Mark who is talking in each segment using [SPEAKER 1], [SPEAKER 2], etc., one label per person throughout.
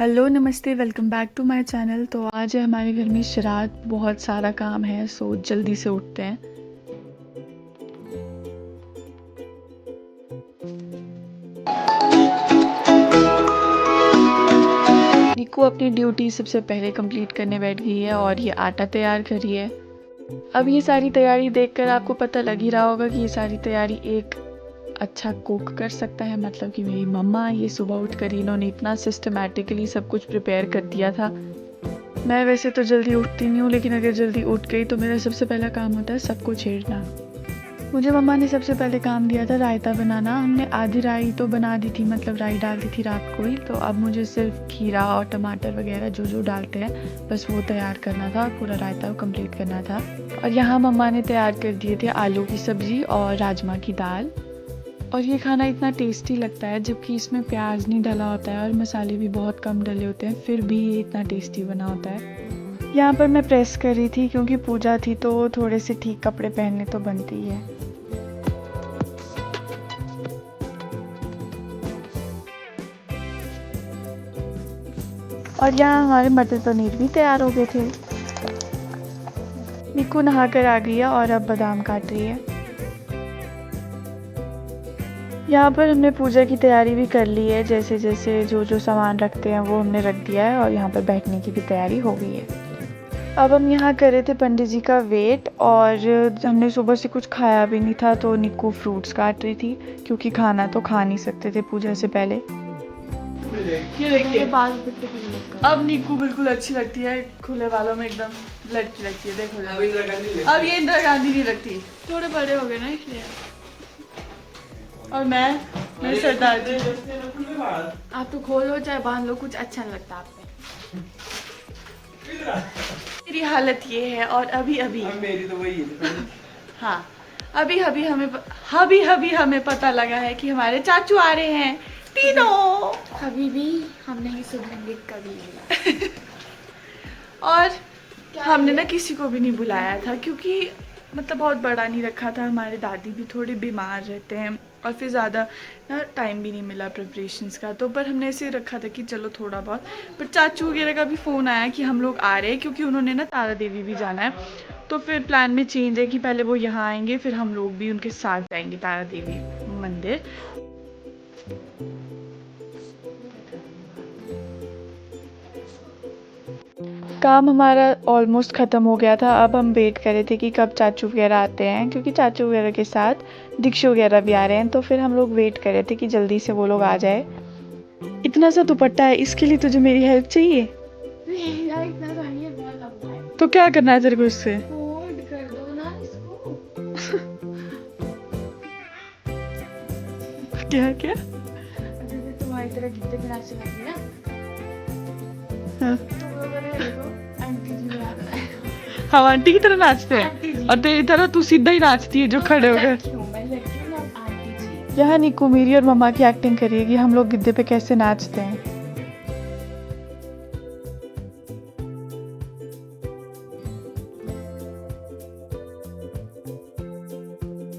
[SPEAKER 1] Hello नमस्ते, welcome back to my channel. तो आज है हमारे घर में श्राद्ध, बहुत सारा काम है, सो जल्दी से उठते हैं। निक्कू अपनी ड्यूटी सबसे पहले कंप्लीट करने बैठ गई है और ये आटा तैयार कर रही है। अब ये सारी तैयारी देखकर आपको पता लग ही रहा होगा कि ये सारी तैयारी एक अच्छा कुक कर सकता है, मतलब कि मेरी मम्मा। ये सुबह उठकर इन्होंने इतना सिस्टमेटिकली सब कुछ प्रिपेयर कर दिया था। मैं वैसे तो जल्दी उठती नहीं हूँ, लेकिन अगर जल्दी उठ गई तो मेरा सबसे पहला काम होता है सबको छेड़ना। मुझे मम्मा ने सबसे पहले काम दिया था रायता बनाना। हमने आधी राई तो बना दी थी, मतलब राई डाल दी थी रात को ही। तो अब मुझे सिर्फ खीरा और टमाटर वगैरह जो जो डालते हैं बस वो तैयार करना था, पूरा रायता कंप्लीट करना था। और यहाँ मम्मा ने तैयार कर दिए थे आलू की सब्ज़ी और राजमा की दाल। और ये खाना इतना टेस्टी लगता है, जबकि इसमें प्याज नहीं डला होता है और मसाले भी बहुत कम डले होते हैं, फिर भी ये इतना टेस्टी बना होता है। यहाँ पर मैं प्रेस कर रही थी क्योंकि पूजा थी तो थोड़े से ठीक कपड़े पहनने तो बनते ही है। और यहाँ हमारे मटर पनीर भी तैयार हो गए थे। निक्कू नहा कर आ गई है और अब बादाम काट रही है। यहाँ पर हमने पूजा की तैयारी भी कर ली है, जैसे जैसे जो जो सामान रखते हैं वो हमने रख दिया है और यहाँ पर बैठने की भी तैयारी हो गई है। अब हम यहाँ कर रहे थे पंडित जी का वेट, और हमने सुबह से कुछ खाया भी नहीं था तो निक्कू फ्रूट्स काट रही थी, क्योंकि खाना तो खा नहीं सकते थे पूजा से पहले। ये देखिए अब निक्कू बिल्कुल अच्छी लगती है, खुले बालों में एकदम लड़की लगती है। देखो अब ये इंदिरा गांधी नहीं लगती, थोड़े बड़े हो गए ना इसलिए। और मैं मेरे सरदार जी, आप तो खोलो चाहे बांध लो, कुछ अच्छा नहीं लगता आप पे। मेरी हालत ये है। और अभी अभी मेरी तो वही है। हाँ, अभी हमें पता लगा है कि हमारे चाचू आ रहे हैं तीनों।
[SPEAKER 2] अभी भी हमने ये सुगंधित कभी नहीं
[SPEAKER 1] और हमने ना किसी को भी नहीं बुलाया था, क्योंकि मतलब बहुत बड़ा नहीं रखा था। हमारे दादी भी थोड़े बीमार रहते हैं और फिर ज़्यादा ना टाइम भी नहीं मिला प्रिपरेशंस का, तो पर हमने ऐसे रखा था कि चलो थोड़ा बहुत। पर चाचू वगैरह का भी फ़ोन आया कि हम लोग आ रहे हैं, क्योंकि उन्होंने ना तारा देवी भी जाना है। तो फिर प्लान में चेंज है कि पहले वो यहाँ आएंगे, फिर हम लोग भी उनके साथ जाएंगे तारा देवी मंदिर। काम हमारा ऑलमोस्ट ख़त्म हो गया था। अब हम वेट कर रहे थे कि कब चाचू वगैरह आते हैं, क्योंकि चाचू वगैरह के साथ दीक्षु वगैरह भी आ रहे हैं। तो फिर हम लोग वेट कर रहे थे कि जल्दी से वो लोग आ जाए। इतना सा दुपट्टा है, इसके लिए तुझे मेरी हेल्प चाहिए?
[SPEAKER 2] यार इतना तो है, बहुत लंबा है।
[SPEAKER 1] तो क्या करना है तेरे को इससे?
[SPEAKER 2] फोल्ड कर दो ना इसको।
[SPEAKER 1] क्या क्या?
[SPEAKER 2] अगर तुम्हारी तरह गीते भी नाचने लगी ना,
[SPEAKER 1] हाँ।
[SPEAKER 2] तो वो देखो आंटी जी आ रहा है।
[SPEAKER 1] हम आंटी की तरह नाचते
[SPEAKER 2] आंटी
[SPEAKER 1] हैं,
[SPEAKER 2] जी।
[SPEAKER 1] और तेरी तरह तू सीधा ही नाचती है जो खड़े हो गए।
[SPEAKER 2] मैं लड़की हूँ ना, आंटी जी।
[SPEAKER 1] यहाँ निक्कू मेरी और मम्मा की एक्टिंग करिए कि हम लोग गिद्दे पे कैसे नाचते हैं।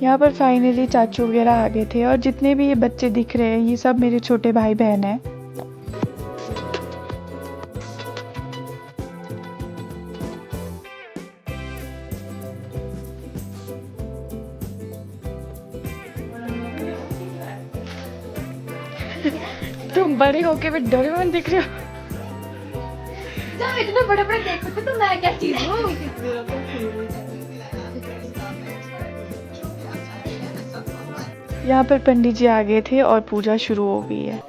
[SPEAKER 1] यहाँ पर फाइनली चाचू वगैरह आ गए थे, और जितने भी ये बच्चे दिख रहे हैं ये सब मेरे छोटे भाई बहन हैं। तुम बड़े होके भी डोरेमोन दिख रहे हो।
[SPEAKER 2] जब इतने बड़े बड़े देखो तो मैं क्या चीज हूँ।
[SPEAKER 1] यहाँ पर पंडित जी आ गए थे और पूजा शुरू हो गई है।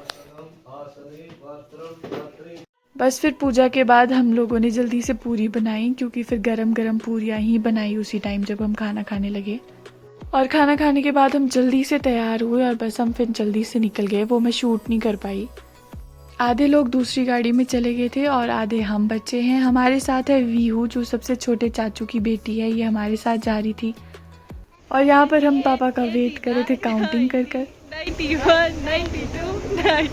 [SPEAKER 1] बस फिर पूजा के बाद हम लोगों ने जल्दी से पूरी बनाई, क्योंकि फिर गरम गरम पूरियाँ ही बनाई उसी टाइम जब हम खाना खाने लगे। और खाना खाने के बाद हम जल्दी से तैयार हुए और बस हम फिर जल्दी से निकल गए। वो मैं शूट नहीं कर पाई। आधे लोग दूसरी गाड़ी में चले गए थे और आधे हम बच्चे हैं। हमारे साथ है वीहू, जो सबसे छोटे चाचू की बेटी है, ये हमारे साथ जा रही थी। और यहाँ पर हम पापा का वेट कर रहे थे काउंटिंग कर कर। 91, 92, 90।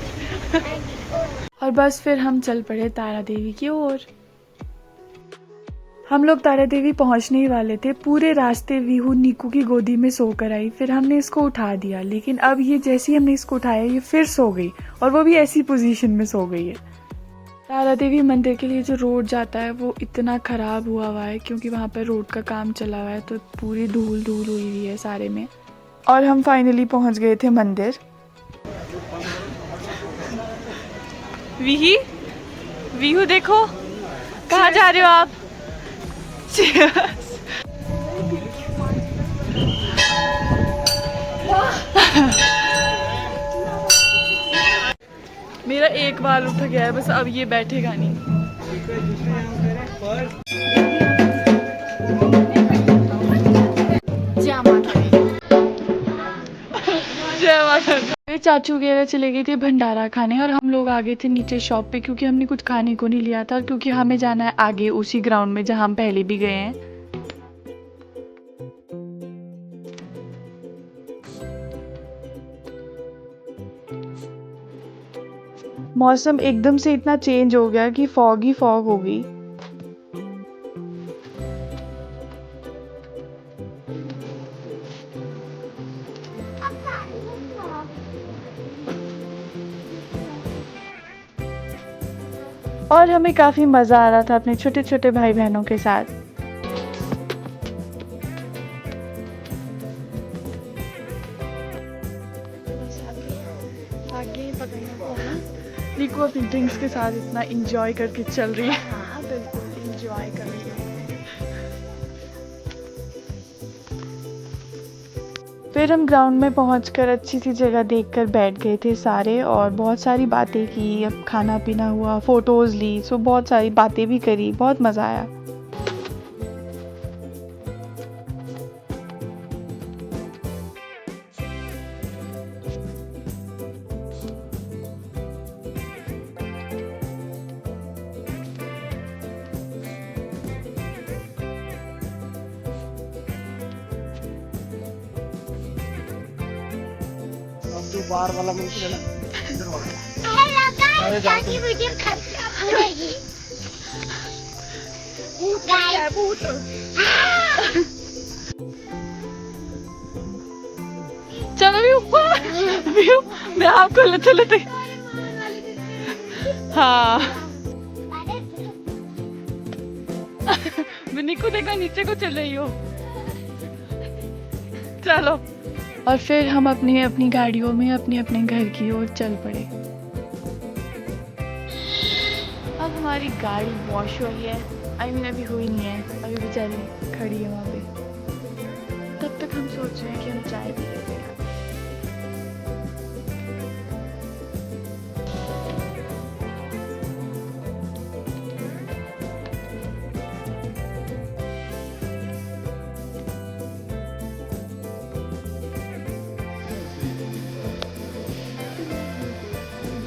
[SPEAKER 1] और बस फिर हम चल पड़े तारा देवी की ओर। हम लोग तारा देवी पहुंचने ही वाले थे। पूरे रास्ते वीहू निक्कू की गोदी में सोकर आई, फिर हमने इसको उठा दिया, लेकिन अब ये जैसे ही हमने इसको उठाया ये फिर सो गई, और वो भी ऐसी पोजीशन में सो गई है। तारा देवी मंदिर के लिए जो रोड जाता है वो इतना ख़राब हुआ है क्योंकि वहाँ पर रोड का काम चला हुआ है, तो पूरी धूल धूल हुई हुई है सारे में। और हम फाइनली पहुँच गए थे मंदिर। विहू देखो, कहाँ जा रहे हो आप? मेरा एक बाल उठ गया है बस, अब ये बैठेगा नहीं। जय माता दी। जय माता दी। मेरे चाचू वगैरह चले गए थे भंडारा खाने और हम लोग आ गए थे नीचे शॉप पे क्योंकि हमने कुछ खाने को नहीं लिया था, क्योंकि हमें जाना है आगे उसी ग्राउंड में जहाँ हम पहले भी गए हैं। मौसम एकदम से इतना चेंज हो गया कि फॉग ही फॉग हो गई। और हमें काफी मजा आ रहा था अपने छोटे छोटे भाई बहनों के साथ। निको अपनी ड्रिंक्स के साथ इतना एंजॉय करके चल रही है। हाँ बिल्कुल एंजॉय कर रही है। फिर हम ग्राउंड में पहुंचकर अच्छी सी जगह देखकर बैठ गए थे सारे और बहुत सारी बातें की, अब खाना पीना हुआ, फोटोज़ ली, सो बहुत सारी बातें भी करी, बहुत मज़ा आया।
[SPEAKER 3] जो बार वाला मुझे ना
[SPEAKER 2] वीडियो
[SPEAKER 1] चलो व्यू मैं आपको लेते लेते हाँ निको देखो नीचे को चल रही हो। चलो, और फिर हम अपनी अपनी गाड़ियों में अपने अपने घर की ओर चल पड़े। अब हमारी गाड़ी वॉश हुई है, अभी हुई नहीं है, अभी बेचारी खड़ी है वहाँ पे। तब तक हम सोच रहे हैं कि हम चाय पी लेते हैं।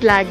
[SPEAKER 1] ब्लैक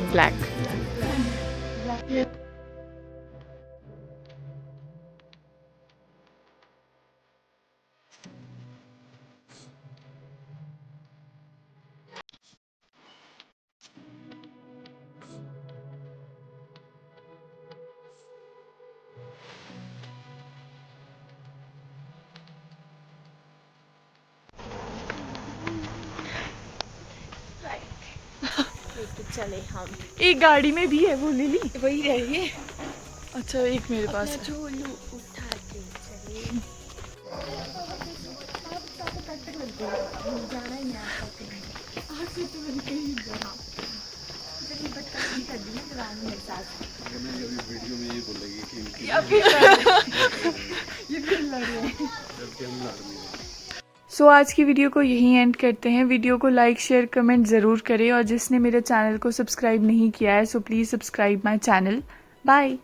[SPEAKER 2] चले हम
[SPEAKER 1] एक गाड़ी में भी है वो लिली,
[SPEAKER 2] वही रहिए।
[SPEAKER 1] अच्छा एक मेरे पास है।
[SPEAKER 2] झोलू उठा के चले जाना ही
[SPEAKER 3] वीडियो में ये बोलेगी कि
[SPEAKER 1] सो आज की वीडियो को यहीं एंड करते हैं। वीडियो को लाइक शेयर कमेंट ज़रूर करें और जिसने मेरे चैनल को सब्सक्राइब नहीं किया है so please subscribe my channel. Bye.